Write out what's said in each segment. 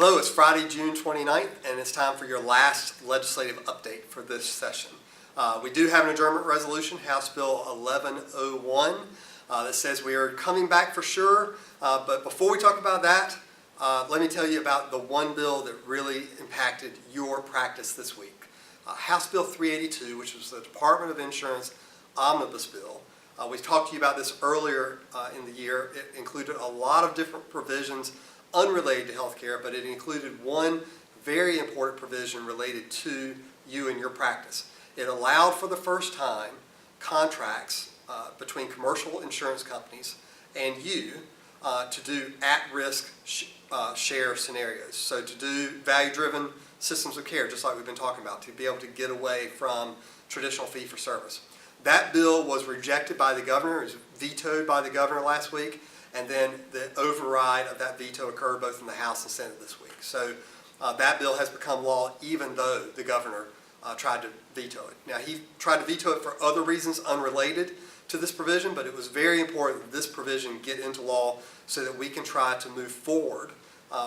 Hello, it's Friday, June 29th, and it's time for your last legislative update for this session. We do have an adjournment resolution, House Bill 1101, that says we are coming back for sure. But before we talk about that, let me tell you about the one bill that really impacted your practice this week. House Bill 382, which was the Department of Insurance Omnibus Bill. We talked to you about this earlier in the year. It included a lot of different provisions unrelated to healthcare, but it included one very important provision related to you and your practice. It allowed for the first time contracts between commercial insurance companies and you to do at-risk share scenarios. So to do value-driven systems of care, just like we've been talking about, to be able to get away from traditional fee-for-service. That bill was rejected by the governor. It was vetoed by the governor last week. And then the override of that veto occurred both in the House and Senate this week. So that bill has become law even though the governor tried to veto it. Now, he tried to veto it for other reasons unrelated to this provision, but it was very important that this provision get into law so that we can try to move forward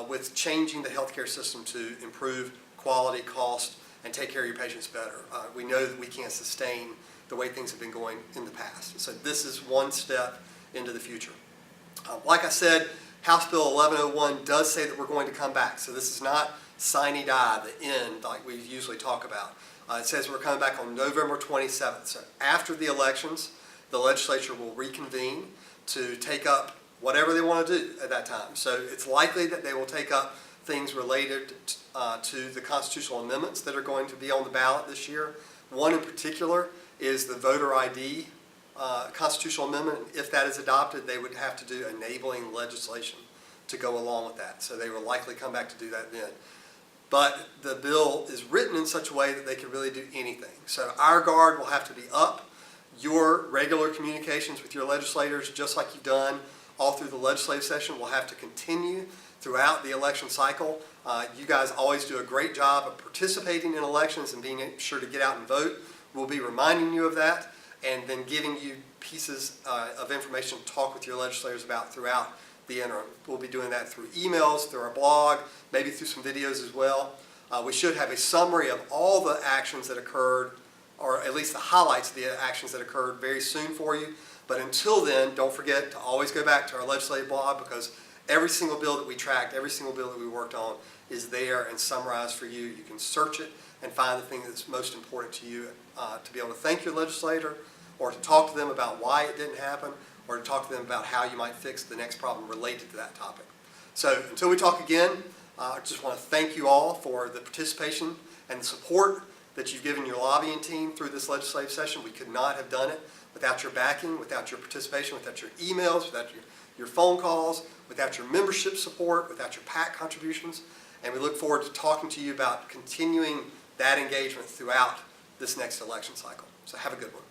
with changing the healthcare system to improve quality, cost, and take care of your patients better. We know that we can't sustain the way things have been going in the past. So this is one step into the future. Like I said, House Bill 1101 does say that we're going to come back. So this is not sine die, the end, like we usually talk about. It says we're coming back on November 27th. So after the elections, the legislature will reconvene to take up whatever they want to do at that time. So it's likely that they will take up things related to the constitutional amendments that are going to be on the ballot this year. One in particular is the voter ID constitutional amendment. If that is adopted, they would have to do enabling legislation to go along with that. So they will likely come back to do that then. But the bill is written in such a way that they can really do anything. So our guard will have to be up. Your regular communications with your legislators, just like you've done all through the legislative session, will have to continue throughout the election cycle. You guys always do a great job of participating in elections and being sure to get out and vote. We'll be reminding you of that, and then giving you pieces of information to talk with your legislators about throughout the interim. We'll be doing that through emails, through our blog, maybe through some videos as well. We should have a summary of all the actions that occurred, or at least the highlights of the actions that occurred very soon for you. But until then, don't forget to always go back to our legislative blog, because every single bill that we tracked, every single bill that we worked on is there and summarized for you. You can search it and find the thing that's most important to you to be able to thank your legislator, or to talk to them about why it didn't happen, or to talk to them about how you might fix the next problem related to that topic. So until we talk again, I just want to thank you all for the participation and the support that you've given your lobbying team through this legislative session. We could not have done it without your backing, without your participation, without your emails, without your phone calls, without your membership support, without your PAC contributions. And we look forward to talking to you about continuing that engagement throughout this next election cycle. So have a good one.